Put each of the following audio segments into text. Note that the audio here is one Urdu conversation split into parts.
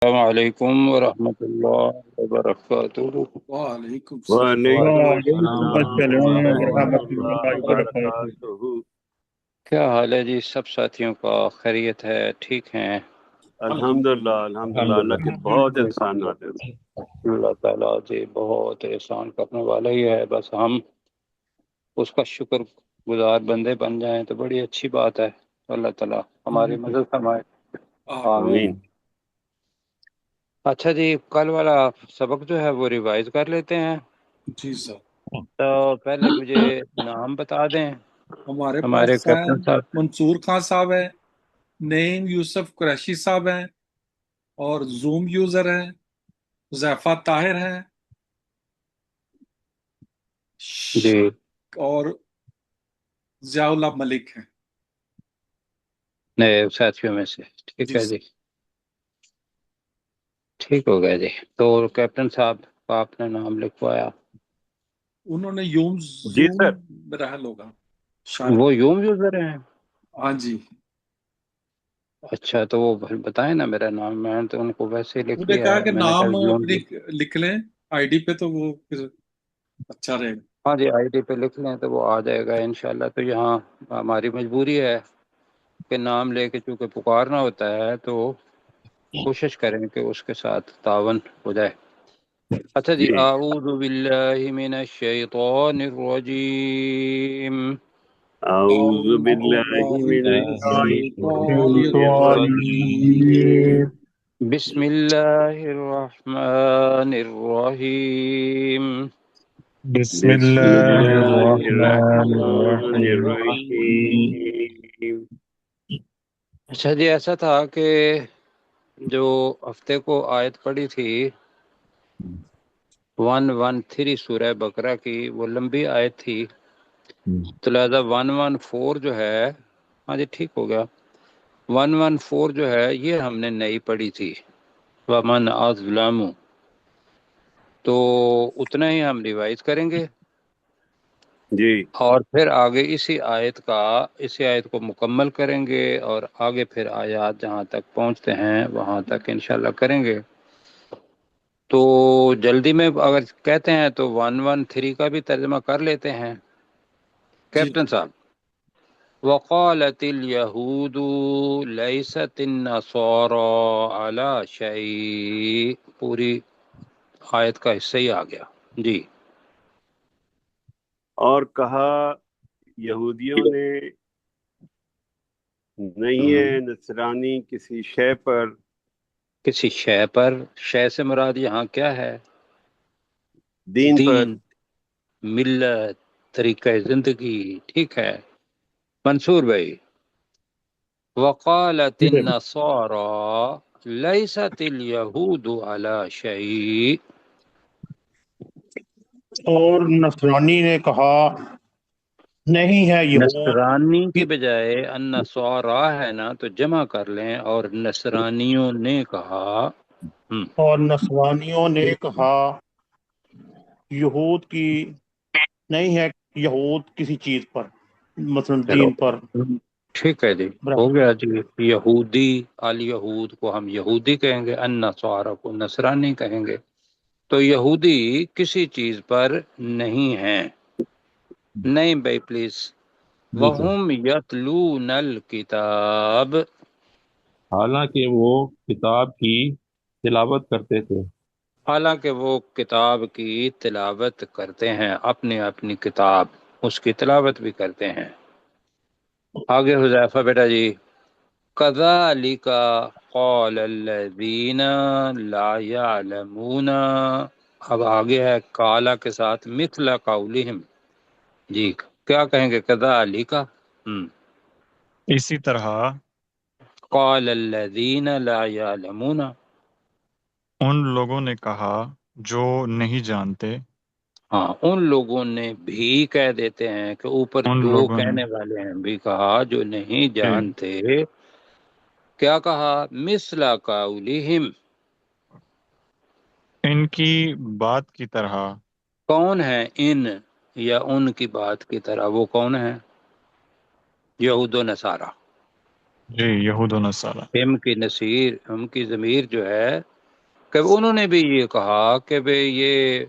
السلام علیکم ورحمۃ اللہ وبرکاتہ۔ وعلیکم السلام وعلیکم وعلیکم السلام السلام ورحمۃ ورحمۃ اللہ اللہ وبرکاتہ۔ وبرکاتہ۔ کیا حال ہے جی؟ سب ساتھیوں کا خیریت ہے؟ ٹھیک ہیں؟ الحمدللہ الحمدللہ، اللہ کے بہت احسانات ہیں۔ اللہ تعالیٰ جی بہت احسان کرنے والا ہی ہے، بس ہم اس کا شکر گزار بندے بن جائیں تو بڑی اچھی بات ہے۔ اللہ تعالیٰ ہماری مدد فرمائے، آمین۔ آمین۔ اچھا جی، کل والا سبق جو ہے وہ ریوائز کر لیتے ہیں۔ جی سر، تو پہلے مجھے نام بتا دیں ہمارے ہمارے پاس ہیں کیپٹن صاحب۔ منصور خان صاحب ہیں، نعیم یوسف قریشی صاحب ہیں، اور زوم یوزر ہیں، حذیفہ طاہر ہیں، جی اور ضیاء اللہ ملک ہیں۔ نئے ساتھیوں میں سے، ٹھیک جی ہے سر، جی، ٹھیک ہو گیا جی۔ تو کیپٹن صاحب کا آپ نے نام لکھوایا، انہوں نے جی زوم سر۔ میں رہا ہوگا شاید۔ وہ یوم یوزر ہیں؟ ہاں جی، اچھا تو وہ بتائیں نا میرا نام، میں نے تو ان کو ویسے ہی لکھ انہوں نے لیا کہا ہے، کہ میں نے نام کہا یوم۔ اپنی لکھ لیں آئی ڈی پہ، تو وہ پھر اچھا رہے گا۔ ہاں جی، آئی ڈی پہ لکھ لیں تو وہ آ جائے گا انشاءاللہ۔ تو یہاں ہماری مجبوری ہے کہ نام لے کے چونکہ پکارنا ہوتا ہے تو کوشش کریں کہ اس کے ساتھ تعاون ہو جائے۔ اچھا جی، جی اعوذ باللہ من الشیطان الرجیم، اعوذ اعوذ باللہ باللہ من من الشیطان الشیطان الرجیم، الرجیم، بسم اللہ الرحمن الرحیم۔ بسم بسم اللہ اللہ الرحمن الرحمن الرحیم۔ الرحیم۔ اچھا جی، ایسا تھا کہ جو ہفتے کو آیت پڑھی تھی 113 سورہ بقرہ کی، وہ لمبی آیت تھی، تو لہذا 114 جو ہے، ہاں جی ٹھیک ہو گیا، 114 جو ہے یہ ہم نے نئی پڑھی تھی، ومن اظلم، تو اتنا ہی ہم ریوائز کریں گے، جی اور پھر آگے اسی آیت کو مکمل کریں گے، اور آگے پھر آیات جہاں تک پہنچتے ہیں وہاں تک انشاءاللہ کریں گے۔ تو جلدی میں اگر کہتے ہیں تو 113 کا بھی ترجمہ کر لیتے ہیں جی کیپٹن صاحب۔ وقالت اليهود ليست النصارى على شيء، پوری آیت کا حصہ ہی آ گیا جی۔ اور کہا یہودیوں نے نہیں ہم، ہے نصرانی کسی شے پر، کسی شے پر، شے سے مراد یہاں کیا ہے؟ دین پر۔ دین، ملت، طریقہ زندگی، ٹھیک ہے منصور بھائی۔ وقالت النصارى ليست اليهود على شيء، اور نصرانی نے کہا نہیں ہے یہود نصرانی کی، کی بجائے النصارى ہے نا تو جمع کر لیں، اور نصرانیوں نے کہا، اور نصرانیوں نے کہا یہود کی نہیں ہے، یہود کسی چیز پر، مثلا چلو دین پر۔ ٹھیک ہے جی، ہو گیا جی۔ یہودی، الیہود کو ہم یہودی کہیں گے، النصارى کو نصرانی کہیں گے۔ تو یہودی کسی چیز پر نہیں ہیں، نہیں بھائی پلیز۔ جی سر، وَهُمْ يَتْلُونَ الْكِتَابَ، حالانکہ وہ کتاب کی تلاوت کرتے تھے۔ حالانکہ وہ کتاب کی تلاوت کرتے ہیں، اپنی اپنی کتاب اس کی تلاوت بھی کرتے ہیں۔ آگے حذیفہ بیٹا جی، كَذَلِكَ قَالَ الَّذِينَ لَا يَعْلَمُونَ، اب آگے ہے کالا کے ساتھ مثل قولہم، جی کیا کہیں گے؟ كَذَلِكَ، اسی طرح قَالَ الَّذِينَ لَا يَعْلَمُونَ، ان لوگوں نے کہا جو نہیں جانتے، ہاں ان لوگوں نے بھی کہہ دیتے ہیں کہ اوپر ان دو لوگوں نے کہنے والے ہیں، بھی کہا جو نہیں کہ جانتے، کیا کہا؟ مثل قولہم، ان کی بات کی طرح، کون ہے ان یا ان کی بات کی طرح؟ وہ کون ہے؟ یہود و نصارہ۔ جی یہود و نصارہ، ہم کی نصیر، ہم کی ضمیر جو ہے کہ انہوں نے بھی یہ کہا کہ بھئی یہ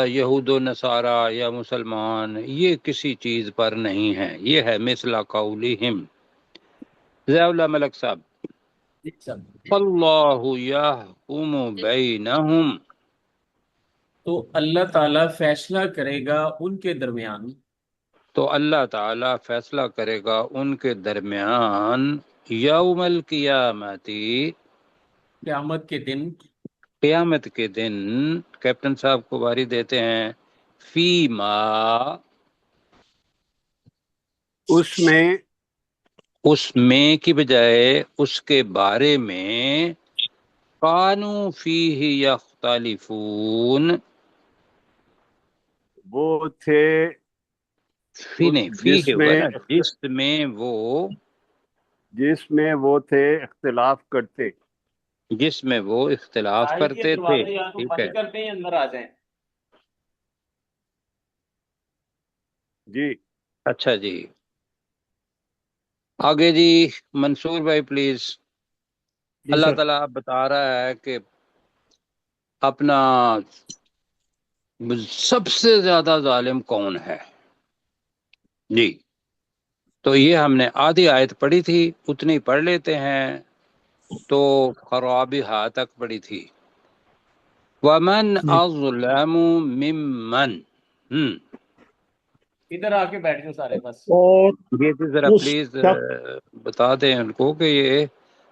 یہود و نصارہ یا مسلمان یہ کسی چیز پر نہیں ہیں، یہ ہے مثل قولہم۔ ضیاء اللہ ملک صاحب، اللہ یحکم بینہم، تو اللہ تعالیٰ فیصلہ کرے گا ان کے درمیان تو اللہ تعالی فیصلہ کرے گا ان کے درمیان یوم القیامتی، قیامت کے دن قیامت کے دن۔ کیپٹن صاحب کو باری دیتے ہیں فیما، اس میں اس میں کی بجائے اس کے بارے میں، کانوا فیہ یختلفون، وہ تھے فی نہیں فیہ ہوگا نا، جس میں وہ تھے اختلاف کرتے۔ جس میں وہ اختلاف آئے یہ کرتے تھے، دروازے یا تو ٹھیک ہے بند کر دیں یا اندر آ جائیں۔ جی اچھا جی، آگے جی منصور بھائی پلیز۔ جی اللہ سر۔ تعالیٰ بتا رہا ہے کہ اپنا سب سے زیادہ ظالم کون ہے جی، تو یہ ہم نے آدھی آیت پڑھی تھی، اتنی پڑھ لیتے ہیں تو خرابی ہا تک پڑھی تھی۔ ومن جی اظلم ممن، ادھر آ کے بیٹھ جاؤ سارے بس۔ اور یہ بھی ذرا اس پلیز شخص بتا دیں ان کو کہ یہ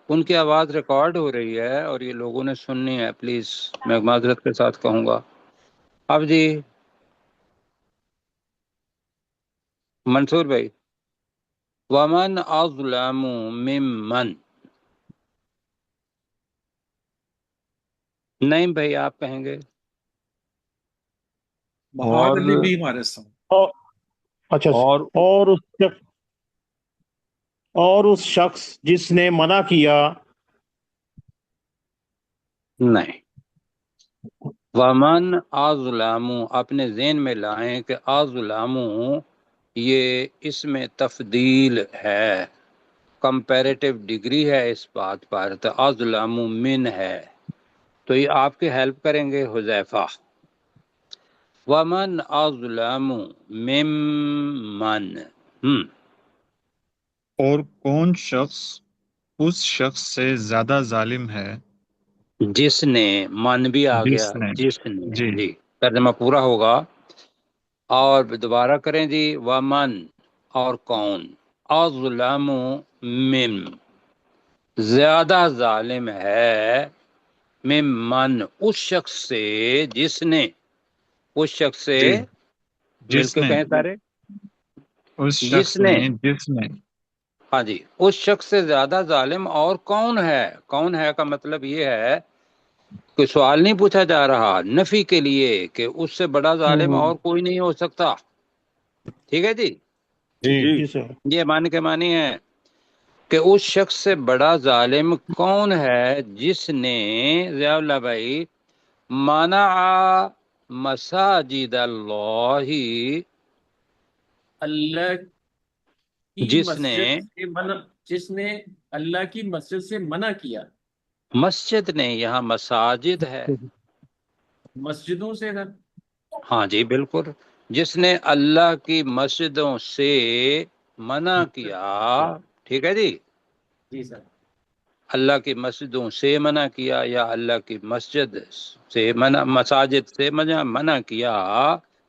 ان کی آواز ریکارڈ ہو رہی ہے اور یہ لوگوں نے سننی ہے، پلیز میں معذرت کے ساتھ کہوں گا۔ اب جی منصور بھائی، ومن اظلم ممن، نعیم بھائی آپ کہیں گے؟ بہار اور علی بھی ہمارے ساتھ۔ اور اچھا اور اور اس شخص جس نے منع کیا، نہیں، ومن اظلم، اپنے ذہن میں لائیں کہ اظلم یہ اس میں تفضیل ہے، کمپیریٹیو ڈگری ہے اس بات پر، تو اظلم من ہے، تو یہ آپ کی ہیلپ کریں گے حذیفہ۔ ومن اظلم ممن، اور کون شخص اس شخص سے زیادہ ظالم ہے جس نے، من بھی آ گیا، جس نے جس نے جی جی، ترجمہ پورا ہوگا اور دوبارہ کریں جی، ومن اور کون، اظلم مم زیادہ ظالم ہے، ممن اس شخص سے، جس نے، اس شخص سے، جی مل جس کے نے کہیں سارے، اس جس شخص نے، نے جس نے ہاں جی، اس شخص سے زیادہ ظالم اور کون ہے؟ کون ہے کا مطلب یہ ہے، کوئی سوال نہیں پوچھا جا رہا، نفی کے لیے کہ اس سے بڑا ظالم اور کوئی نہیں ہو سکتا، ٹھیک ہے جی، جی جی جی سر، یہ معنی کے معنی ہے کہ اس شخص سے بڑا ظالم کون ہے جس نے، ضیاء اللہ بھائی، منع مساجد اللہ، اللہ کی جس نے، مسجد سے منع، جس نے اللہ کی مسجد سے منع کیا، مسجد نے یہاں مساجد ہے، مسجدوں سے ہے۔ ہاں جی بالکل، جس نے اللہ کی مسجدوں سے منع کیا، ٹھیک ہے جی، جی سر۔ اللہ کی مسجدوں سے منع کیا یا اللہ کی مسجد سے منع، مساجد سے منع کیا،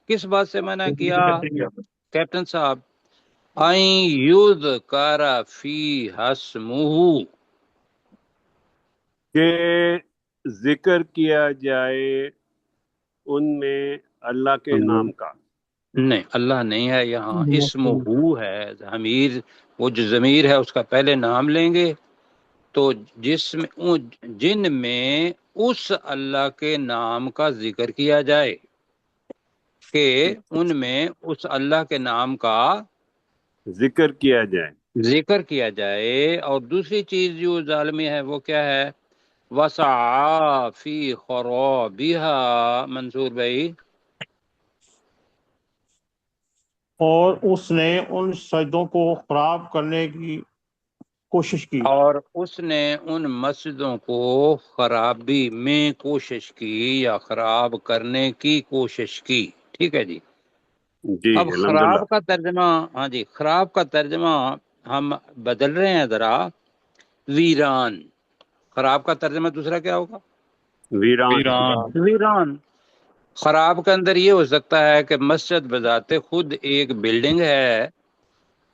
کس بات سے منع کیا کیپٹن صاحب؟ این یذکر فی اسمہ، کہ ذکر کیا جائے ان میں اللہ کے نام کا۔ نہیں، اللہ نہیں ہے یہاں، اسمہ ہے ضمیر، وہ جو ضمیر ہے اس کا پہلے نام لیں گے، تو جس میں، جن میں اس اللہ کے نام کا ذکر کیا جائے، کہ ان میں اس اللہ کے نام کا ذکر کیا جائے۔ ذکر کیا جائے، اور دوسری چیز جو ظالمی ہے وہ کیا ہے؟ وسعى فی خرابها، منصور بھائی، اور اس نے ان سجدوں کو خراب کرنے کی کوشش کی، اور اس نے ان مسجدوں کو خرابی میں کوشش کی یا خراب کرنے کی کوشش کی. ٹھیک ہے جی. جی اب الحمدللہ. خراب کا ترجمہ، ہاں جی، خراب کا ترجمہ ہم بدل رہے ہیں ذرا، ویران. خراب کا ترجمہ دوسرا کیا ہوگا؟ ویران. ویران. ویران. خراب کے اندر یہ ہو سکتا ہے کہ مسجد بذات خود ایک بلڈنگ ہے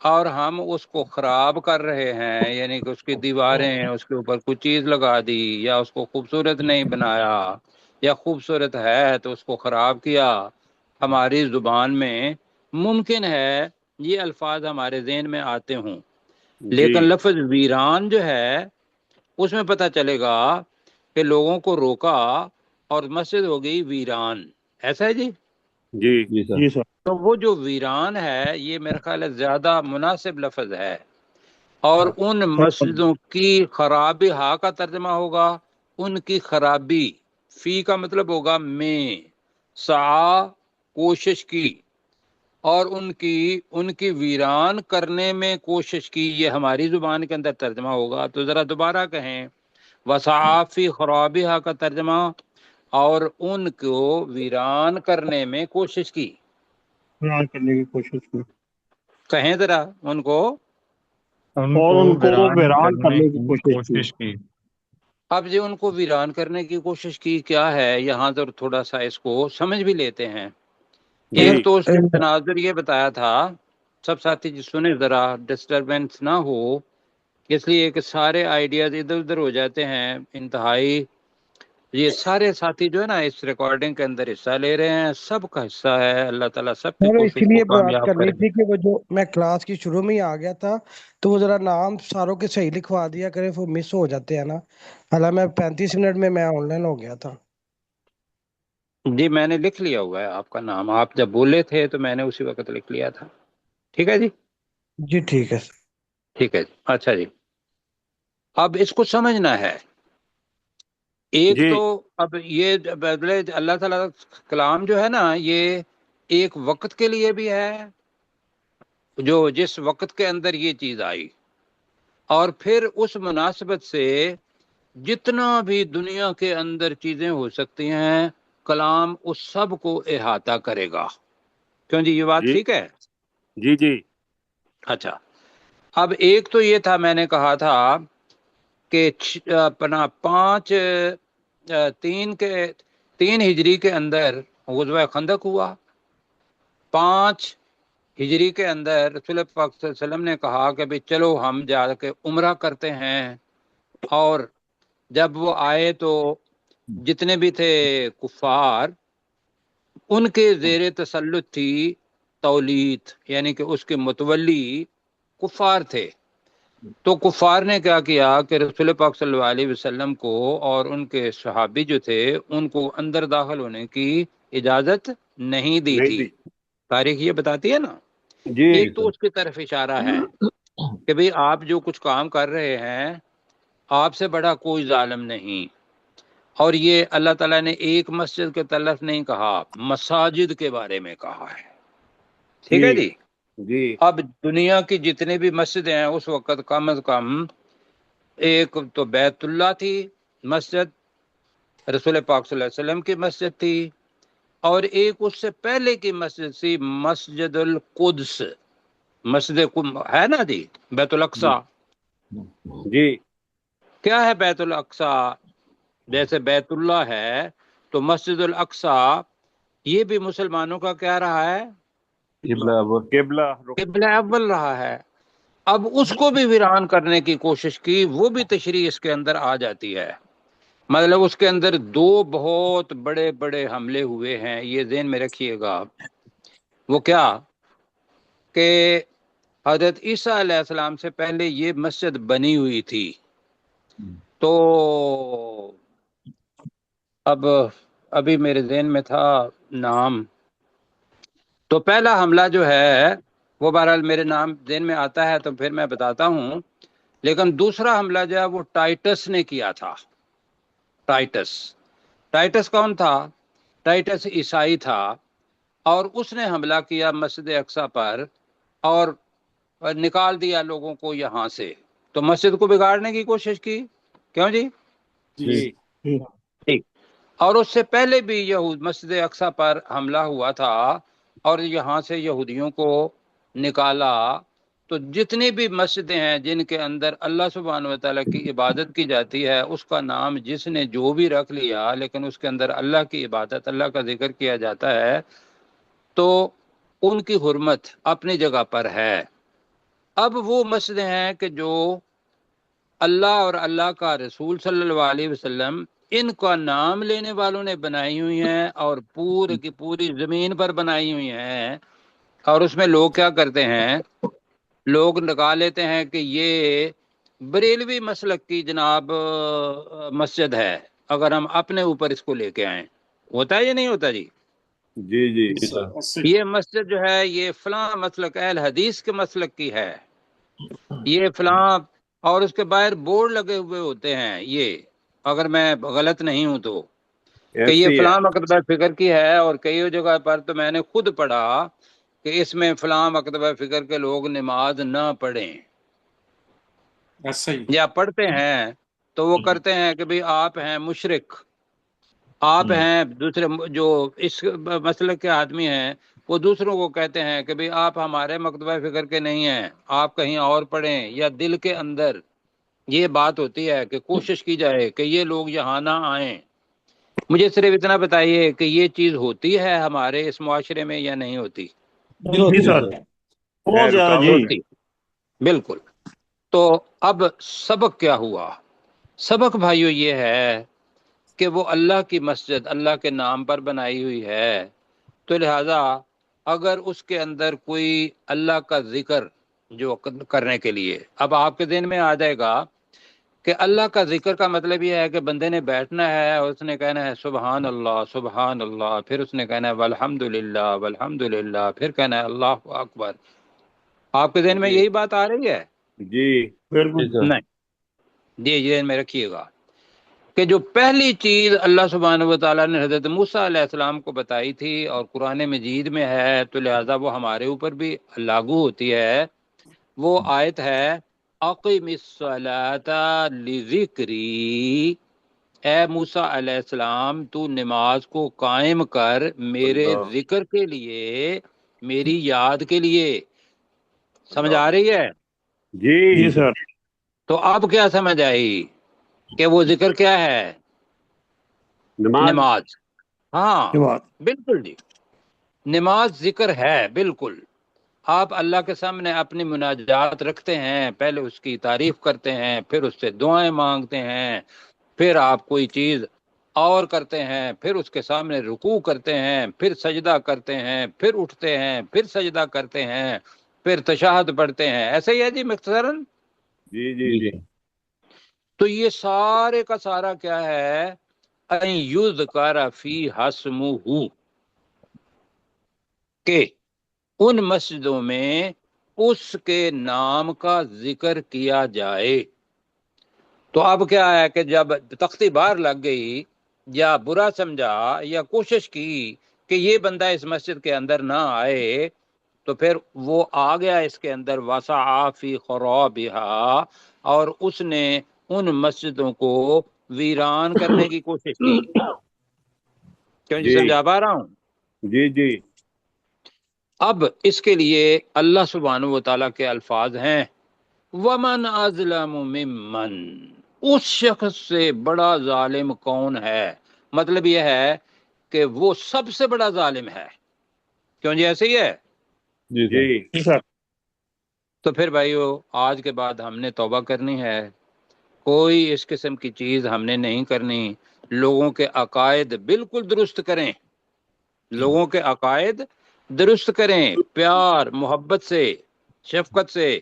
اور ہم اس کو خراب کر رہے ہیں، یعنی کہ اس کی دیواریں، اس کے اوپر کوئی چیز لگا دی، یا اس کو خوبصورت نہیں بنایا، یا خوبصورت ہے تو اس کو خراب کیا. ہماری زبان میں ممکن ہے یہ الفاظ ہمارے ذہن میں آتے ہوں، جی لیکن لفظ ویران جو ہے اس میں پتہ چلے گا کہ لوگوں کو روکا اور مسجد ہو گئی ویران. ایسا ہے جی؟ جی جی سر. جی سر، تو وہ جو ویران ہے یہ میرا خیال ہے زیادہ مناسب لفظ ہے. اور ان مسجدوں کی خرابی، ہا کا ترجمہ ہوگا ان کی خرابی، فی کا مطلب ہوگا میں، سعی کوشش کی، اور ان کی ویران کرنے میں کوشش کی. یہ ہماری زبان کے اندر ترجمہ ہوگا. تو ذرا دوبارہ کہیں، وسعی فی خرابہا کا ترجمہ، اور ان کو ویران کرنے میں کوشش کی. بیان کرنے کی کوشش کی، کہیں ذرا ان کو. ان اور کو ان کو ویران ویران کرنے کرنے کی کی کوشش کی. کوشش کی. اب جو ان کو ویران کرنے کی کوشش کی کیا ہے، یہاں پر تھوڑا سا اس کو سمجھ بھی لیتے ہیں. جی ایک تو اس کے تناظر یہ بتایا تھا، سب ساتھی جی سنیں ذرا، ڈسٹربنس نہ ہو، اس لیے کہ سارے آئیڈیاز ادھر ادھر ہو جاتے ہیں انتہائی. یہ سارے ساتھی جو ہے نا اس ریکارڈنگ کے اندر حصہ لے رہے ہیں، سب کا حصہ ہے. اللہ تعالیٰ سب کی سر اس کوشش کو لیے بات کامیاب کرنی کرے. تھی کہ وہ جو میں کلاس کی شروع میں ہی آ گیا تھا تو وہ ذرا نام ساروں کے صحیح لکھوا دیا کرے، وہ مس ہو جاتے ہیں نا. حالانکہ میں 35 منٹ میں آن لائن ہو گیا تھا. جی میں نے لکھ لیا ہوا ہے آپ کا نام، آپ جب بولے تھے تو میں نے اسی وقت لکھ لیا تھا. ٹھیک ہے جی. جی ٹھیک ہے سر. ٹھیک ہے جی. اچھا جی، اب اس کو سمجھنا ہے. ایک جی تو اب یہ بدلے اللہ تعالیٰ کا کلام جو ہے نا، یہ ایک وقت کے لیے بھی ہے، جو جس وقت کے اندر یہ چیز آئی، اور پھر اس مناسبت سے جتنا بھی دنیا کے اندر چیزیں ہو سکتی ہیں کلام اس سب کو احاطہ کرے گا. کیوں جی، یہ بات جی ٹھیک ہے؟ جی جی اچھا، اب ایک تو یہ تھا، میں نے کہا تھا کہ اپنا 3 ہجری کے اندر غزوہ خندق ہوا. 5 ہجری کے اندر رسول پاک صلی اللہ علیہ وسلم نے کہا کہ بھی چلو ہم جا کے عمرہ کرتے ہیں. اور جب وہ آئے تو جتنے بھی تھے کفار، ان کے زیر تسلط تھی تولیت، یعنی کہ اس کے متولی کفار تھے. تو کفار نے کیا کیا کہ رسول پاک صلی اللہ علیہ وسلم کو اور ان کے صحابی جو تھے ان کو اندر داخل ہونے کی اجازت نہیں دی نہیں تھی. دی. تاریخ یہ بتاتی ہے نا. جی ایک تو اس کی طرف اشارہ ہے کہ بھئی آپ جو کچھ کام کر رہے ہیں آپ سے بڑا کوئی ظالم نہیں. اور یہ اللہ تعالیٰ نے ایک مسجد کے طرف نہیں کہا، مساجد کے بارے میں کہا ہے. ٹھیک ہے جی جی. جی اب دنیا کی جتنی بھی مسجدیں ہیں اس وقت کم از کم ایک تو بیت اللہ تھی مسجد، رسول پاک صلی اللہ علیہ وسلم کی مسجد تھی، اور ایک اس سے پہلے کی مسجد تھی مسجد القدس. مسجد ہے نا جی، بیت الاقصی. جی کیا ہے بیت الاقصی؟ جیسے بیت اللہ ہے تو مسجد الاقصی یہ بھی مسلمانوں کا کیا رہا ہے؟ قبلہ اب. قبلہ قبلہ اول رہا ہے. اب اس کو بھی ویران کرنے کی کوشش کی، وہ بھی تشریح اس کے اندر آ جاتی ہے. مطلب اس کے اندر 2 بہت بڑے بڑے حملے ہوئے ہیں، یہ ذہن میں رکھیے گا. وہ کیا کہ حضرت عیسیٰ علیہ السلام سے پہلے یہ مسجد بنی ہوئی تھی. تو اب ابھی میرے ذہن میں تھا نام، تو پہلا حملہ جو ہے وہ بہرحال میرے نام ذہن میں آتا ہے تو پھر میں بتاتا ہوں. لیکن دوسرا حملہ جو ہے وہ ٹائٹس نے کیا تھا. ٹائٹس کون تھا؟ ٹائٹس عیسائی تھا، اور اس نے حملہ کیا مسجد اقصی پر اور نکال دیا لوگوں کو یہاں سے. تو مسجد کو بگاڑنے کی کوشش کی. کیوں جی؟ جی ٹھیک. اور اس سے پہلے بھی یہود مسجد اقصی پر حملہ ہوا تھا اور یہاں سے یہودیوں کو نکالا. تو جتنی بھی مسجدیں ہیں جن کے اندر اللہ سبحانہ و تعالیٰ کی عبادت کی جاتی ہے، اس کا نام جس نے جو بھی رکھ لیا لیکن اس کے اندر اللہ کی عبادت، اللہ کا ذکر کیا جاتا ہے، تو ان کی حرمت اپنی جگہ پر ہے. اب وہ مسجدیں ہیں کہ جو اللہ اور اللہ کا رسول صلی اللہ علیہ وسلم ان کا نام لینے والوں نے بنائی ہوئی ہیں اور پورے کی پوری زمین پر بنائی ہوئی ہیں. اور اس میں لوگ کیا کرتے ہیں، لوگ لگا لیتے ہیں کہ یہ بریلوی مسلک کی جناب مسجد ہے، اگر ہم اپنے اوپر اس کو لے کے آئیں. ہوتا ہے یا نہیں ہوتا جی؟ جی جی یہ مسجد جو ہے یہ فلاں مسلک اہل حدیث کے مسلک کی ہے، یہ فلاں، اور اس کے باہر بورڈ لگے ہوئے ہوتے ہیں، یہ اگر میں غلط نہیں ہوں تو، کہ یہ ایسی ہے. فلاں مکتبہ فکر کی ہے. اور کئی جگہ پر تو میں نے خود پڑھا کہ اس میں فلاں مکتبہ فکر کے لوگ نماز نہ پڑھیں، ایسا ہی. یا پڑھتے ہیں تو وہ کرتے ہیں کہ بھئی آپ ہیں مشرک، آپ ہیں دوسرے جو اس مسلک کے آدمی ہیں وہ دوسروں کو کہتے ہیں کہ بھئی آپ ہمارے مکتبہ فکر کے نہیں ہیں، آپ کہیں اور پڑھیں. یا دل کے اندر یہ بات ہوتی ہے کہ کوشش کی جائے کہ یہ لوگ یہاں نہ آئیں. مجھے صرف اتنا بتائیے کہ یہ چیز ہوتی ہے ہمارے اس معاشرے میں یا نہیں ہوتی؟ جی سر، بہت زیادہ جی. ہوتی، بالکل. تو اب سبق کیا ہوا؟ سبق بھائیو یہ ہے کہ وہ اللہ کی مسجد اللہ کے نام پر بنائی ہوئی ہے، تو لہذا اگر اس کے اندر کوئی اللہ کا ذکر جو کرنے کے لیے، اب آپ کے ذہن میں آ جائے گا کہ اللہ کا ذکر کا مطلب یہ ہے کہ بندے نے بیٹھنا ہے اور اس نے کہنا ہے سبحان اللہ سبحان اللہ، پھر اس نے کہنا ہے والحمد للہ والحمد للہ، پھر کہنا ہے اللہ اکبر. آپ کے ذہن میں یہی بات آ رہی ہے؟ جی بالکل. نہیں، یہ ذہن میں رکھیے گا کہ جو پہلی چیز اللہ سبحانہ و تعالیٰ نے حضرت موسیٰ علیہ السلام کو بتائی تھی اور قرآن مجید میں ہے، تو لہذا وہ ہمارے اوپر بھی لاگو ہوتی ہے. وہ آیت ہے اقیم الصلاۃ لذکری، اے موسیٰ علیہ السلام تو نماز کو قائم کر میرے ذکر کے لیے، میری یاد کے لیے. سمجھ آ رہی ہے؟ جی سر. تو اب کیا سمجھ آئی کہ وہ ذکر کیا ہے؟ نماز. ہاں بالکل جی، نماز ذکر ہے بالکل. آپ اللہ کے سامنے اپنی مناجات رکھتے ہیں، پہلے اس کی تعریف کرتے ہیں، پھر اس سے دعائیں مانگتے ہیں، پھر آپ کوئی چیز اور کرتے ہیں، پھر اس کے سامنے رکوع کرتے ہیں، پھر سجدہ کرتے ہیں، پھر اٹھتے ہیں، پھر سجدہ کرتے ہیں، پھر تشہد پڑھتے ہیں. ایسے ہی ہے جی مختصراً. جی جی جی تو یہ سارے کا سارا کیا ہے؟ ان یذکر فیہا اسمہ، کہ ان مسجدوں میں اس کے نام کا ذکر کیا جائے. تو اب کیا ہے کہ جب تختی بار لگ گئی یا برا سمجھا یا کوشش کی کہ یہ بندہ اس مسجد کے اندر نہ آئے، تو پھر وہ آ گیا اس کے اندر وسعی فی خرابہا، اور اس نے ان مسجدوں کو ویران کرنے کی کوشش کی. کیوں جی سمجھا پا رہا ہوں؟ جی جی اب اس کے لیے اللہ سبحانہ و تعالیٰ کے الفاظ ہیں وَمَنْ أَظْلَمُ مِمَّنْ، اس شخص سے بڑا ظالم کون ہے؟ مطلب یہ ہے کہ وہ سب سے بڑا ظالم ہے. کیوں جی ایسے ہی ہے؟ جی سر. تو پھر بھائیو آج کے بعد ہم نے توبہ کرنی ہے، کوئی اس قسم کی چیز ہم نے نہیں کرنی. لوگوں کے عقائد بالکل درست کریں، لوگوں کے عقائد درست کریں، پیار محبت سے شفقت سے،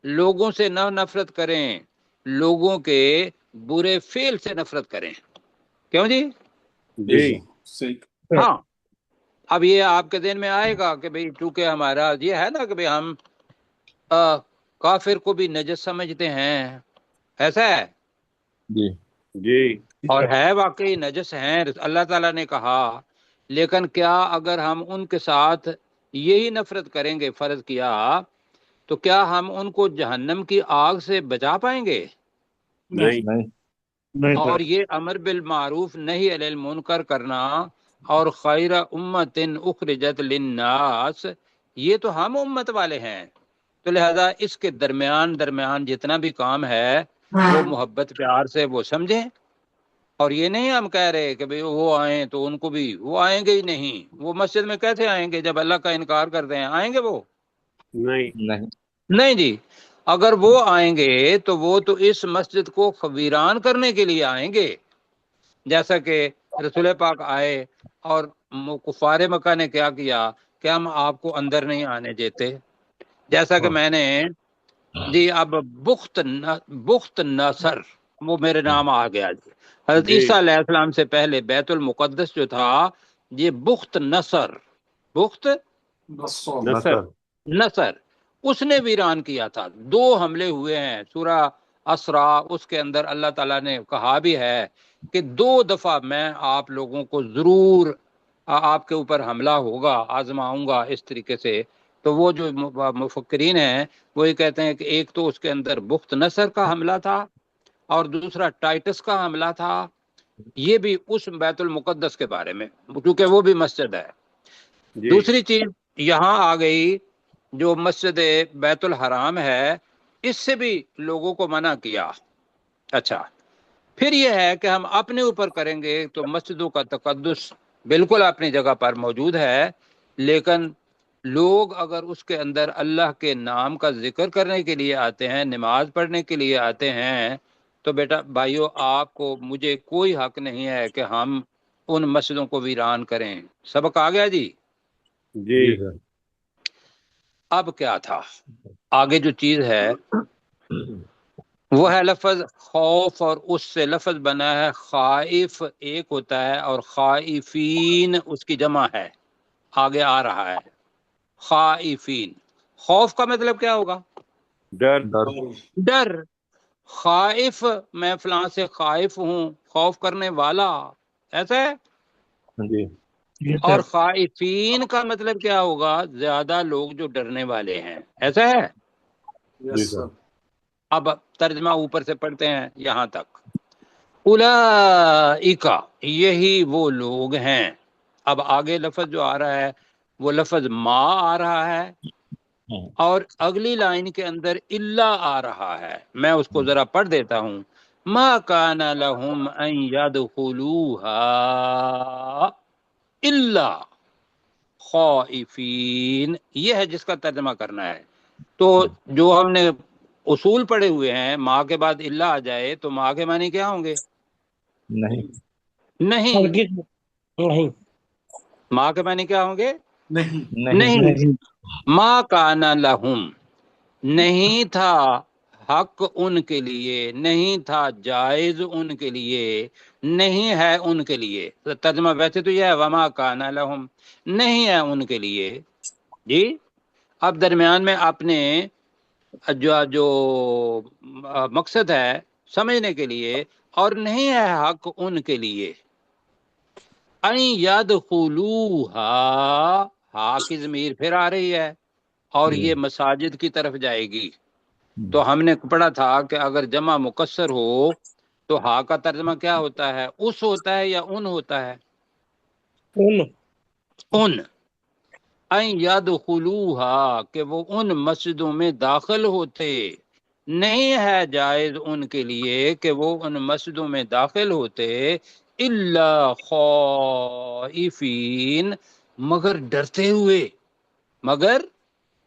لوگوں سے نہ نفرت کریں، لوگوں کے برے فعل سے نفرت کریں. کیوں جی؟ جی صحیح. ہاں. اب یہ آپ کے ذہن میں آئے گا کہ بھئی چونکہ ہمارا یہ ہے نا کہ بھئی ہم کافر کو بھی نجس سمجھتے ہیں، ایسا ہے؟ جی جی اور ہے واقعی نجس ہیں، اللہ تعالیٰ نے کہا. لیکن کیا اگر ہم ان کے ساتھ یہی نفرت کریں گے، فرض کیا، تو کیا ہم ان کو جہنم کی آگ سے بچا پائیں گے؟ نہیں نہیں نہیں اور سر، یہ امر بالمعروف نہی عن المنکر کرنا اور خیر امت اخرجت للناس، یہ تو ہم امت والے ہیں، تو لہذا اس کے درمیان جتنا بھی کام ہے وہ محبت پیار سے وہ سمجھیں. اور یہ نہیں ہم کہہ رہے کہ بھئی وہ آئیں تو ان کو بھی، وہ آئیں گے ہی نہیں. وہ مسجد میں کیسے آئیں گے جب اللہ کا انکار کرتے ہیں؟ آئیں گے وہ؟ نہیں نہیں نہیں جی. اگر وہ آئیں گے تو وہ تو اس مسجد کو ویران کرنے کے لیے آئیں گے، جیسا کہ رسول پاک آئے اور کفار مکہ نے کیا کیا کہ ہم آپ کو اندر نہیں آنے دیتے. جیسا کہ میں نے جی اب بخت نصر، وہ میرے نام آ گیا جی. حضرت جی عیسیٰ علیہ السلام سے پہلے بیت المقدس جو تھا یہ بخت نصر نصر نصر اس نے ویران کیا تھا. 2 حملے ہوئے ہیں سورہ اسرا، اس کے اندر اللہ تعالیٰ نے کہا بھی ہے کہ 2 دفعہ میں آپ لوگوں کو ضرور آپ کے اوپر حملہ ہوگا، آزماؤں گا اس طریقے سے. تو وہ جو مفکرین ہیں وہ یہ کہتے ہیں کہ ایک تو اس کے اندر بخت نصر کا حملہ تھا اور دوسرا ٹائٹس کا حملہ تھا. یہ بھی اس بیت المقدس کے بارے میں، کیونکہ وہ بھی مسجد ہے. جی دوسری چیز یہاں آ گئی جو مسجد بیت الحرام ہے، اس سے بھی لوگوں کو منع کیا. اچھا، پھر یہ ہے کہ ہم اپنے اوپر کریں گے تو مسجدوں کا تقدس بالکل اپنی جگہ پر موجود ہے، لیکن لوگ اگر اس کے اندر اللہ کے نام کا ذکر کرنے کے لیے آتے ہیں، نماز پڑھنے کے لیے آتے ہیں، تو بیٹا بھائیو آپ کو مجھے کوئی حق نہیں ہے کہ ہم ان مسجدوں کو ویران کریں. سبق آ گیا جی. جی جی سر. اب کیا تھا آگے جو چیز ہے وہ ہے لفظ خوف، اور اس سے لفظ بنا ہے خائف ایک ہوتا ہے اور خائفین اس کی جمع ہے. آگے آ رہا ہے خائفین. خوف کا مطلب کیا ہوگا؟ ڈر ڈر. ڈر. خائف، میں فلاں سے خائف ہوں، خوف کرنے والا، ایسا ہے. جی جی اور سر، خائفین کا مطلب کیا ہوگا؟ زیادہ لوگ جو ڈرنے والے ہیں، ایسا ہے. جی سر. اب ترجمہ اوپر سے پڑھتے ہیں یہاں تک. اولئک، یہی وہ لوگ ہیں. اب آگے لفظ جو آ رہا ہے وہ لفظ ما آ رہا ہے اور اگلی لائن کے اندر الا آ رہا ہے. میں اس کو ذرا پڑھ دیتا ہوں. ما کان لهم ان يدخلوها الا خائفین، یہ ہے جس کا ترجمہ کرنا ہے. تو جو ہم نے اصول پڑھے ہوئے ہیں، ماں کے بعد الا آ جائے تو ماں کے معنی کیا ہوں گے؟ نہیں نہیں. نہیں ماں کے معنی کیا ہوں گے؟ نہیں نہیں. نہیں ما کان لہم، نہیں تھا حق ان کے لیے، نہیں تھا جائز ان کے لیے، نہیں ہے ان کے لیے. ترجمہ ویسے تو یہ ہے وما کان لہم، نہیں ہے ان کے لیے. جی اب درمیان میں اپنے جو مقصد ہے سمجھنے کے لیے، اور نہیں ہے حق ان کے لیے ان یدخلوہا، ہا کی ضمیر پھر آ رہی ہے اور یہ مساجد کی طرف جائے گی. تو ہم نے پڑھا تھا کہ اگر جمع مکسر ہو تو ہا کا ترجمہ کیا ہوتا ہے؟ اس ہوتا ہے یا ان ہوتا ہے؟ ان. ان یدخلوہا، کہ وہ ان مسجدوں میں داخل ہوتے. نہیں ہے جائز ان کے لیے کہ وہ ان مسجدوں میں داخل ہوتے الا خائفین، مگر ڈرتے ہوئے. مگر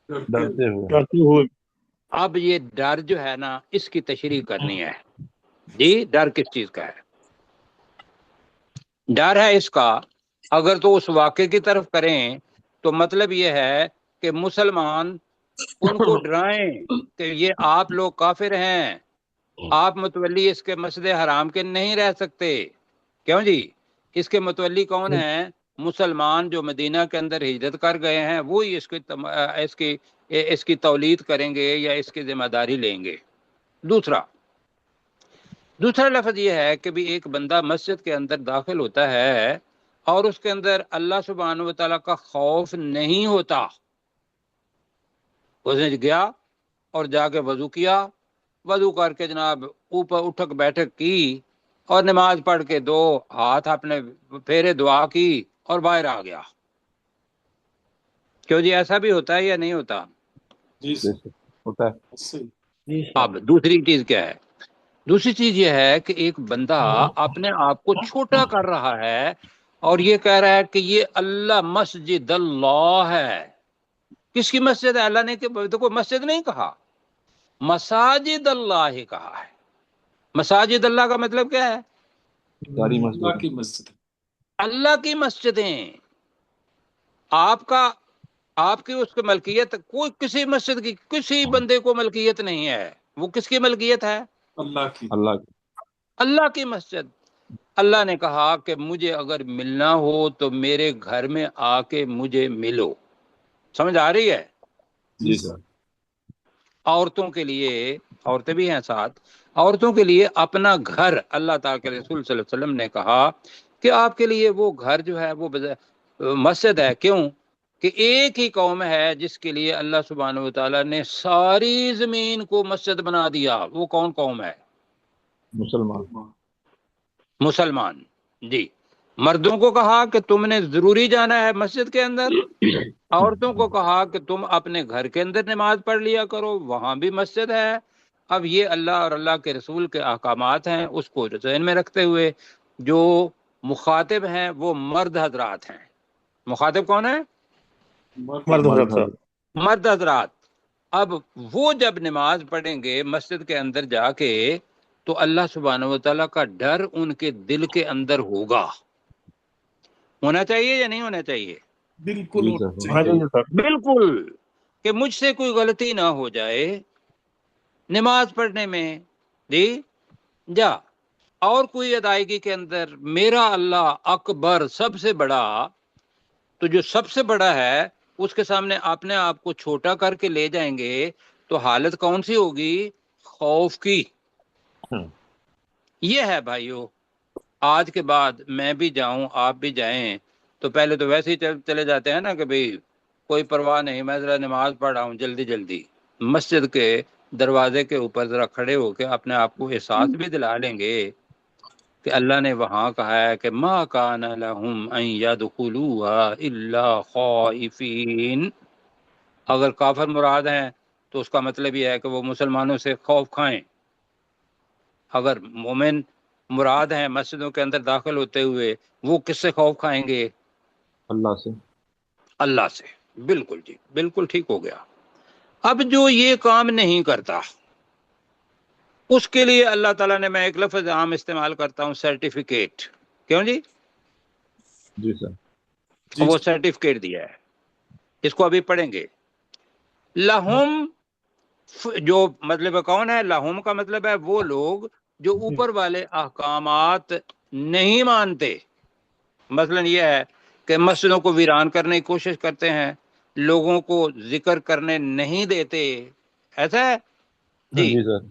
ڈرتے ہوئے. کرتے ہوئے. اب یہ ڈر جو ہے نا اس کی تشریح کرنی ہے. جی ڈر کس چیز کا ہے؟ ڈر ہے اس کا، اگر تو اس واقعے کی طرف کریں تو مطلب یہ ہے کہ مسلمان ان کو ڈرائیں کہ یہ آپ لوگ کافر ہیں، آپ متولی اس کے مسجد حرام کے نہیں رہ سکتے. کیوں جی؟ اس کے متولی کون ہیں؟ مسلمان جو مدینہ کے اندر ہجرت کر گئے ہیں، وہی اس کی تولید کریں گے یا اس کی ذمہ داری لیں گے. دوسرا لفظ یہ ہے کہ بھی ایک بندہ مسجد کے اندر داخل ہوتا ہے اور اس کے اندر اللہ سبحانہ و تعالیٰ کا خوف نہیں ہوتا. اس نے گیا اور جا کے وضو کیا، وضو کر کے جناب اوپر اٹھک بیٹھک کی اور نماز پڑھ کے 2 ہاتھ اپنے پھیرے، دعا کی اور باہر آ گیا۔ کیوں جی، ایسا بھی ہوتا ہے یا نہیں ہوتا؟ جی جی سر، سر، ہوتا ہے۔ صحیح۔ جی سر۔ اب دوسری چیز کیا ہے؟ دوسری چیز یہ ہے کہ ایک بندہ اپنے آپ کو چھوٹا کر رہا ہے اور یہ کہہ رہا ہے کہ یہ اللہ مسجد اللہ ہے۔ کس کی مسجد ہے؟ اللہ نے دیکھو مسجد نہیں کہا، مساجد اللہ ہی کہا ہے۔ مساجد اللہ کا مطلب کیا ہے؟ ساری اللہ مسجد کی مسجد۔ اللہ کی مسجدیں۔ آپ کی اس کی ملکیت، کوئی کسی مسجد کی کسی بندے کو ملکیت نہیں ہے۔ وہ کس کی ملکیت ہے؟ اللہ کی۔ اللہ کی۔ اللہ کی مسجد۔ اللہ نے کہا کہ مجھے اگر ملنا ہو تو میرے گھر میں آ کے مجھے ملو۔ سمجھ آ رہی ہے؟ جی سر۔ عورتوں کے لیے، عورتیں بھی ہیں ساتھ، عورتوں کے لیے اپنا گھر، اللہ تعالیٰ کے رسول صلی اللہ علیہ وسلم نے کہا کہ آپ کے لیے وہ گھر جو ہے وہ مسجد ہے۔ کیوں کہ ایک ہی قوم ہے جس کے لیے اللہ سبحانہ و تعالیٰ نے ساری زمین کو مسجد بنا دیا۔ وہ کون قوم ہے؟ مسلمان۔ مسلمان۔ جی، مردوں کو کہا کہ تم نے ضروری جانا ہے مسجد کے اندر، عورتوں کو کہا کہ تم اپنے گھر کے اندر نماز پڑھ لیا کرو، وہاں بھی مسجد ہے۔ اب یہ اللہ اور اللہ کے رسول کے احکامات ہیں، اس کو ذہن میں رکھتے ہوئے جو مخاطب ہیں وہ مرد حضرات ہیں۔ مخاطب کون ہے؟ مرد حضرت صاحب۔ مرد حضرات۔ اب وہ جب نماز پڑھیں گے مسجد کے اندر جا کے تو اللہ سبحانہ و تعالیٰ کا ڈر ان کے دل کے اندر ہوگا۔ ہونا چاہیے یا نہیں ہونا چاہیے؟ بالکل جی ہونا سر۔ ہاں چاہیے۔ جی سر۔ بالکل، کہ مجھ سے کوئی غلطی نہ ہو جائے نماز پڑھنے میں، جی جا، اور کوئی ادائیگی کے اندر میرا اللہ اکبر سب سے بڑا، تو جو سب سے بڑا ہے اس کے سامنے اپنے آپ کو چھوٹا کر کے لے جائیں گے تو حالت کون سی ہوگی؟ خوف کی۔ یہ ہے بھائیو، آج کے بعد میں بھی جاؤں آپ بھی جائیں تو پہلے تو ویسے ہی چلے جاتے ہیں نا کہ بھئی کوئی پرواہ نہیں، میں ذرا نماز پڑھ رہا ہوں جلدی جلدی۔ مسجد کے دروازے کے اوپر ذرا کھڑے ہو کے اپنے آپ کو احساس بھی دلا لیں گے کہ اللہ نے وہاں کہا ہے کہ ما کان لہم ان یدخلوها الا خائفین۔ اگر کافر مراد ہیں تو اس کا مطلب یہ ہے کہ وہ مسلمانوں سے خوف کھائیں۔ اگر مومن مراد ہیں مسجدوں کے اندر داخل ہوتے ہوئے، وہ کس سے خوف کھائیں گے؟ اللہ سے۔ اللہ سے۔ بالکل جی، بالکل ٹھیک ہو گیا۔ اب جو یہ کام نہیں کرتا اس کے لیے اللہ تعالیٰ نے، میں ایک لفظ عام استعمال کرتا ہوں، سرٹیفکیٹ۔ کیوں جی؟ جی سر۔ وہ سرٹیفکیٹ دیا ہے، اس کو ابھی پڑھیں گے۔ لہم، جو مطلب کون ہے؟ لہم کا مطلب ہے وہ لوگ جو اوپر والے احکامات نہیں مانتے۔ مثلا یہ ہے کہ مسجدوں کو ویران کرنے کی کوشش کرتے ہیں، لوگوں کو ذکر کرنے نہیں دیتے، ایسا ہے جی؟ جی سر۔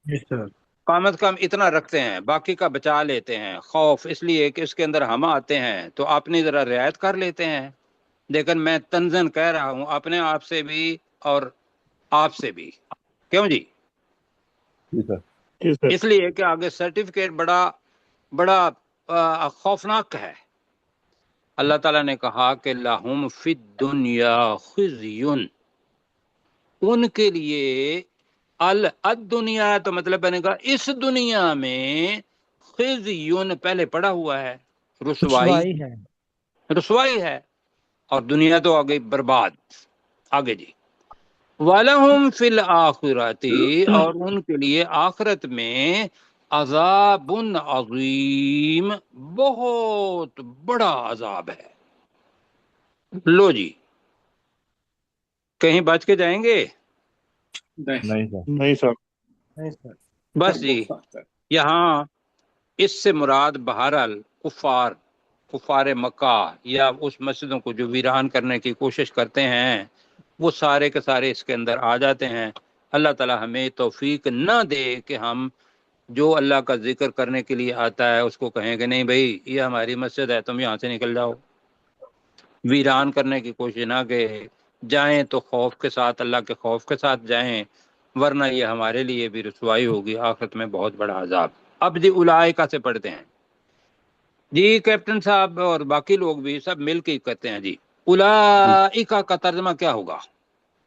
جی سر۔ کم از کم اتنا رکھتے ہیں، باقی کا بچا لیتے ہیں۔ خوف اس لیے کہ اس کے اندر ہم آتے ہیں تو اپنی ذرا رعایت کر لیتے ہیں۔ لیکن میں تنزن کہہ رہا ہوں اپنے آپ سے بھی اور آپ سے بھی۔ کیوں جی؟ جی سر۔ جی سر۔ اس لیے کہ آگے سرٹیفکیٹ بڑا خوفناک ہے۔ اللہ تعالیٰ نے کہا کہ لہم فی الدنیا خزی، ان کے لیے الدنیا تو مطلب بنے گا اس دنیا میں، خزی پہلے پڑا ہوا ہے، رسوائی، ہے۔ رسوائی ہے، اور دنیا تو آگے برباد۔ آگے جی، وَلَهُمْ فِي الْآخِرَةِ، اور ان کے لیے آخرت میں عذاب عظیم، بہت بڑا عذاب ہے۔ لو جی، کہیں بچ کے جائیں گے؟ نہیں سر۔ نہیں سر۔ نہیں سر۔ بس جی، یہاں اس سے مراد بہرحال کفار مکہ یا اس مسجدوں کو جو ویران کرنے کی کوشش کرتے ہیں وہ سارے کے سارے اس کے اندر آ جاتے ہیں۔ اللہ تعالی ہمیں توفیق نہ دے کہ ہم جو اللہ کا ذکر کرنے کے لیے آتا ہے اس کو کہیں کہ نہیں بھائی یہ ہماری مسجد ہے، تم یہاں سے نکل جاؤ۔ ویران کرنے کی کوشش نہ کہ جائیں تو خوف کے ساتھ، اللہ کے خوف کے ساتھ جائیں، ورنہ یہ ہمارے لیے بھی رسوائی ہوگی، آخرت میں بہت بڑا عذاب۔ اب جی اولائکا سے پڑھتے ہیں جی، کیپٹن صاحب اور باقی لوگ بھی سب مل کے کرتے ہیں جی۔ اولائکا کا ترجمہ کیا ہوگا؟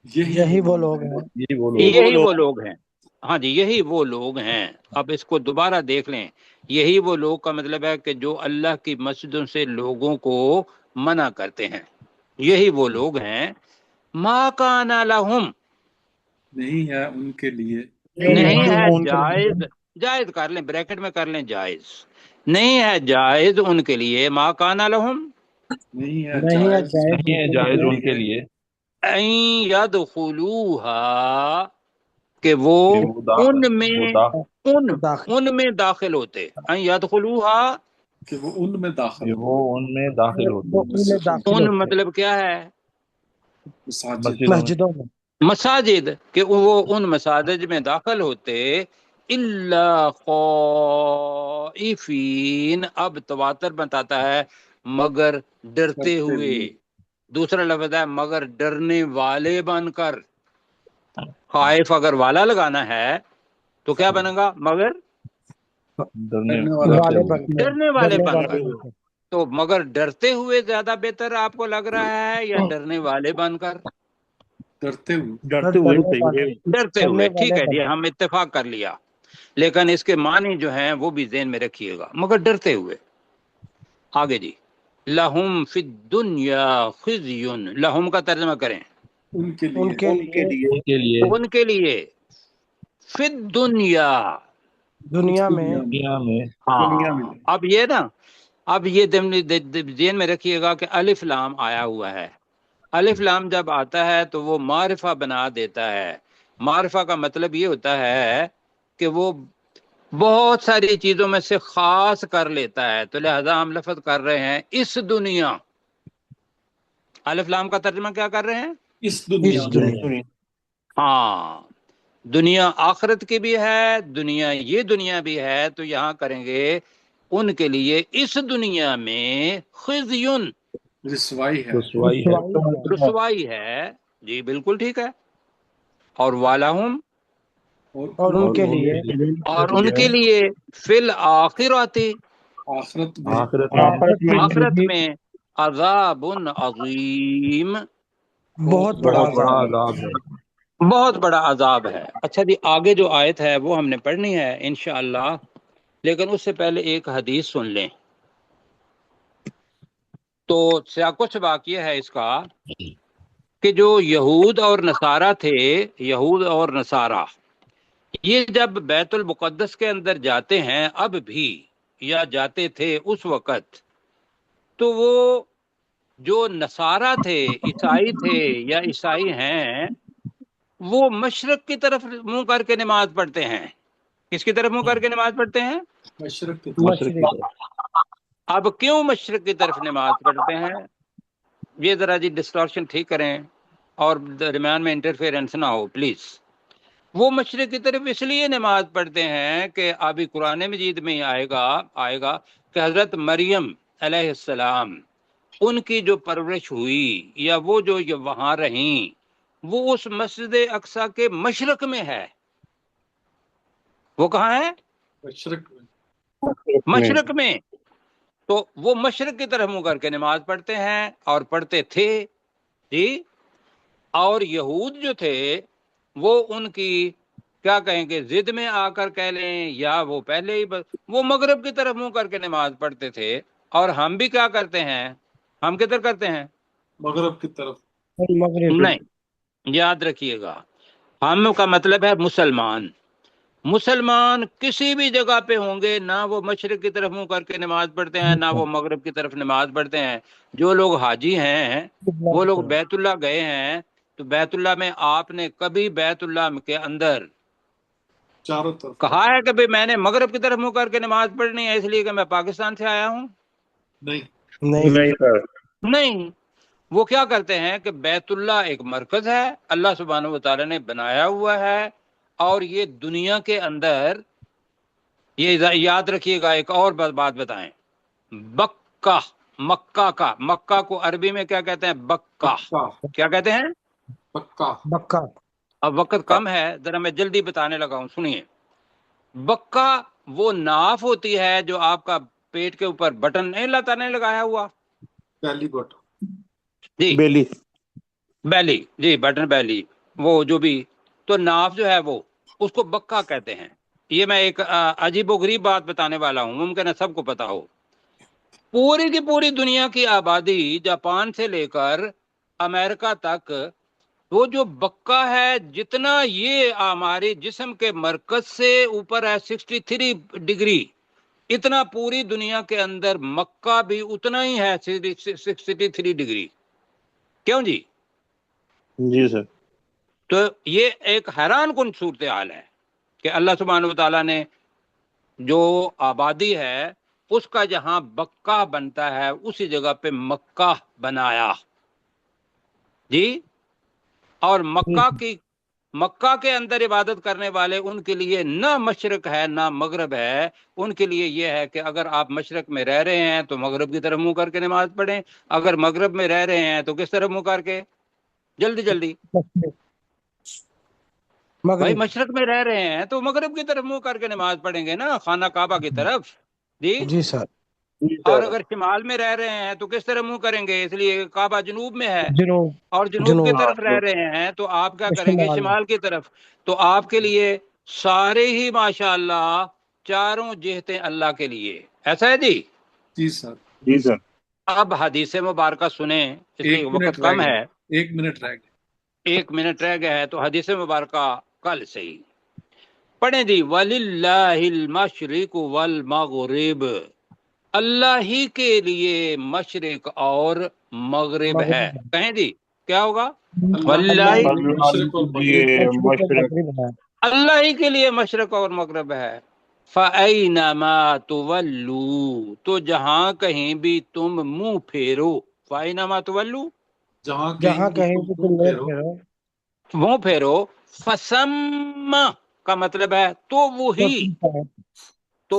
یہی وہ لوگ ہیں، یہی وہ لوگ ہیں، ہاں جی یہی وہ لوگ ہیں۔ اب اس کو دوبارہ دیکھ لیں، یہی وہ لوگ کا مطلب ہے کہ جو اللہ کی مسجدوں سے لوگوں کو منع کرتے ہیں، یہی وہ لوگ ہیں۔ ما کان لہم، نہیں ہے ان کے لیے، نہیں ہے جائز، جائز کر لیں، بریکٹ میں کر لیں جائز، نہیں ہے جائز ان کے لیے، ما کان لہم نہیں ہے نہیں ہے جائز نہیں ہے جائز ان کے لیے ان یدخلوہا، کہ وہ ان میں ان میں داخل ہوتے، ان یدخلوہا، کہ وہ ان میں داخل کہ ہو، وہ ان میں داخل ہوتے ہیں ان مطلب کیا ہے؟ مساجد مسجدوں میں، مساجد، کہ وہ ان مساجد میں داخل ہوتے، الا خائفین، اب تواتر بتاتا ہے مگر ڈرتے ہوئے، دوسرا لفظ ہے مگر ڈرنے والے بن کر۔ خائف اگر والا لگانا ہے تو کیا بنے گا؟ مگر والے بن کے، ڈرنے والے بن والے کر۔ بن کے۔ تو مگر ڈرتے ہوئے زیادہ بہتر آپ کو لگ رہا ہے یا ڈرنے والے بن کر؟ ڈرتے ہوئے، ڈرتے ہوئے ڈرتے ڈرنے ہوئے، والے ٹھیک ہے بن جی، ہم اتفاق کر لیا، لیکن اس کے معنی جو ہیں وہ بھی ذہن میں رکھیے گا، مگر ڈرتے ہوئے۔ آگے جی، لہم فی الدنیا خزی، لہم کا ترجمہ کریں، ان کے ان لیے، کے لیے ان کے لیے ان کے لیے، فی الدنیا، دنیا میں، دنیا میں دنیا میں، اب یہ نا، اب یہ ذہن میں رکھیے گا کہ الف لام آیا ہوا ہے، الف لام جب آتا ہے تو وہ معرفہ بنا دیتا ہے۔ معرفہ کا مطلب یہ ہوتا ہے کہ وہ بہت ساری چیزوں میں سے خاص کر لیتا ہے، تو لہذا ہم لفظ کر رہے ہیں اس دنیا، الف لام کا ترجمہ کیا کر رہے ہیں؟ اس دنیا اس میں، دنیا، ہاں، دنیا آخرت کی بھی ہے، دنیا یہ دنیا بھی ہے، تو یہاں کریں گے ان کے لیے اس دنیا میں خزیون، رسوائی ہے، رسوائی ہے رسوائی ہے، جی بالکل ٹھیک ہے، اور والاہم، اور ان اور کے ان لیے اور ان کے لیے فی الآخرۃ، آخرت میں آخرت میں آخرت میں عذاب عظیم، بہت بڑا بہت بڑا عذاب ہے۔ عذاب ہے۔ بہت بڑا عذاب ہے۔ اچھا جی، آگے جو آیت ہے وہ ہم نے پڑھنی ہے انشاءاللہ، لیکن اس سے پہلے ایک حدیث سن لیں۔ تو کچھ واقعہ ہے اس کا کہ جو یہود اور نصارہ تھے، یہود اور نصارہ، یہ جب بیت المقدس کے اندر جاتے ہیں اب بھی، یا جاتے تھے اس وقت، تو وہ جو نصارہ تھے، عیسائی تھے یا عیسائی ہیں، وہ مشرق کی طرف منہ کر کے نماز پڑھتے ہیں۔ کس کی طرف منہ کر کے نماز پڑھتے ہیں؟ مشرق کی مشرق کی طرف اب کیوں مشرق کی طرف نماز پڑھتے ہیں؟ یہ ذرا جی ڈسٹارشن ٹھیک کریں اور درمیان میں انٹرفیئرنس نہ ہو پلیز۔ وہ مشرق کی طرف اس لیے نماز پڑھتے ہیں کہ ابھی قرآن مجید میں ہی آئے گا کہ حضرت مریم علیہ السلام، ان کی جو پرورش ہوئی یا وہ جو وہاں رہیں، وہ اس مسجد اقصی کے مشرق میں ہے۔ وہ کہاں ہے؟ مشرق میں، مشرق میں۔ تو وہ مشرق کی طرف منہ کر کے نماز پڑھتے ہیں اور پڑھتے تھے جی۔ اور یہود جو تھے وہ ان کی کیا کہیں گے، ضد میں آ کر کہہ لیں یا وہ پہلے ہی وہ مغرب کی طرف منہ کر کے نماز پڑھتے تھے، اور ہم بھی کیا کرتے ہیں، ہم کدھر کرتے ہیں؟ مغرب کی طرف، مغرب، نہیں، یاد رکھیے گا، ہم کا مطلب ہے مسلمان۔ مسلمان کسی بھی جگہ پہ ہوں گے، نہ وہ مشرق کی طرف منہ کر کے نماز پڑھتے ہیں نہ وہ مغرب کی طرف نماز پڑھتے ہیں۔ جو لوگ حاجی ہیں وہ لوگ بیت اللہ گئے ہیں، تو بیت اللہ میں آپ نے کبھی بیت اللہ کے اندر چاروں طرف کہا ہے کہ میں نے مغرب کی طرف منہ کر کے نماز پڑھنی ہے اس لیے کہ میں پاکستان سے آیا ہوں؟ نہیں، نہیں، وہ کیا کرتے ہیں کہ بیت اللہ ایک مرکز ہے، اللہ سبحانہ و تعالی نے بنایا ہوا ہے، اور یہ دنیا کے اندر، یہ یاد رکھیے گا، ایک اور بات بتائیں، بکہ، مکہ کو عربی میں کیا کہتے ہیں؟ بکہ، پکا، کیا کہتے ہیں؟ پکا، بکا، اب وقت کم ہے، ذرا میں جلدی بتانے لگا ہوں، سنیے۔ بکا وہ ناف ہوتی ہے جو آپ کا پیٹ کے اوپر بٹن نہیں اللہ تعالیٰ نے لگایا ہوا، بیلی بٹن، جی بیلی، بیلی، جی بٹن بیلی، وہ جو بھی، تو ناف جو ہے وہ اس کو بکا کہتے ہیں۔ یہ میں ایک عجیب و غریب بات بتانے والا ہوں، ممکن ہے سب کو پتا ہو۔ پوری کی پوری دنیا کی آبادی جاپان سے لے کر امریکہ تک، وہ جو بکا ہے جتنا یہ ہمارے جسم کے مرکز سے اوپر ہے 63 ڈگری، اتنا پوری دنیا کے اندر مکہ بھی اتنا ہی ہے 63 ڈگری۔ کیوں جی؟ جی سر، تو یہ ایک حیران کن صورتحال ہے کہ اللہ سبحانہ و تعالیٰ نے جو آبادی ہے اس کا جہاں بکا بنتا ہے اسی جگہ پہ مکہ بنایا جی۔ اور مکہ کے اندر عبادت کرنے والے ان کے لیے نہ مشرق ہے نہ مغرب ہے، ان کے لیے یہ ہے کہ اگر آپ مشرق میں رہ رہے ہیں تو مغرب کی طرف منہ کر کے نماز پڑھیں، اگر مغرب میں رہ رہے ہیں تو کس طرف منہ کر کے؟ جلدی جلدی بھائی، مشرق میں رہ رہے ہیں تو مغرب کی طرف منہ کر کے نماز پڑھیں گے نا، خانہ کعبہ کی طرف، جی جی سر، اور اگر شمال میں رہ رہے ہیں تو کس طرح منہ کریں گے؟ اس لیے کعبہ جنوب میں ہے، جنوب، اور جنوب کی طرف رہ رہے ہیں تو آپ کیا کریں گے؟ شمال، شمال کی طرف۔ تو آپ کے لیے سارے ہی ماشاءاللہ چاروں جہتیں اللہ کے لیے، ایسا ہے جی؟ جی سر۔ جی سر، اب حدیث مبارکہ سنیں، اس لیے ایک منٹ وقت رہ کم گیا، ہے، 1 منٹ رہ گیا۔ 1 منٹ رہ گیا ہے، تو حدیث مبارکہ کل سے ہی پڑھیں جی۔ وَلِلَّهِ الْمَشْرِقُ وَالْمَغْرِبُ، اللہ ہی کے لیے مشرق اور مغرب ہے، کہیں جی کیا ہوگا؟ واللہ، مشرق اور مغرب، مشرق، اللہ ہی کے لیے مشرق اور مغرب ہے۔ فَأَيْنَمَا تُوَلُّوا، تو جہاں کہیں بھی تم منہ پھیرو، فَأَيْنَمَا تُوَلُّوا، جہاں جہاں کہیں بھی بھی تم تم پھیرو، منہ پھیرو، فَسَمَّ کا مطلب ہے تو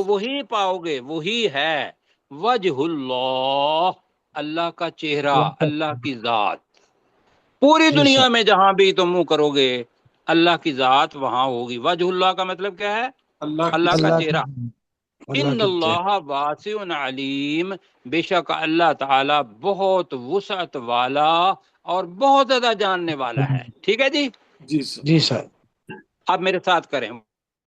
وہی پاؤ گے، وہی ہے وجہ اللہ، اللہ کا چہرہ، اللہ کی ذات۔ پوری دنیا میں جہاں بھی تم منہ کرو گے اللہ کی ذات وہاں ہوگی۔ وجہ اللہ کا مطلب کیا ہے؟ اللہ کا چہرہ۔ ان اللہ واسع علیم، بے شک اللہ تعالی بہت وسعت والا اور بہت زیادہ جاننے والا ہے۔ ٹھیک ہے جی؟ جی سر۔ جی سر۔ اب میرے ساتھ کریں،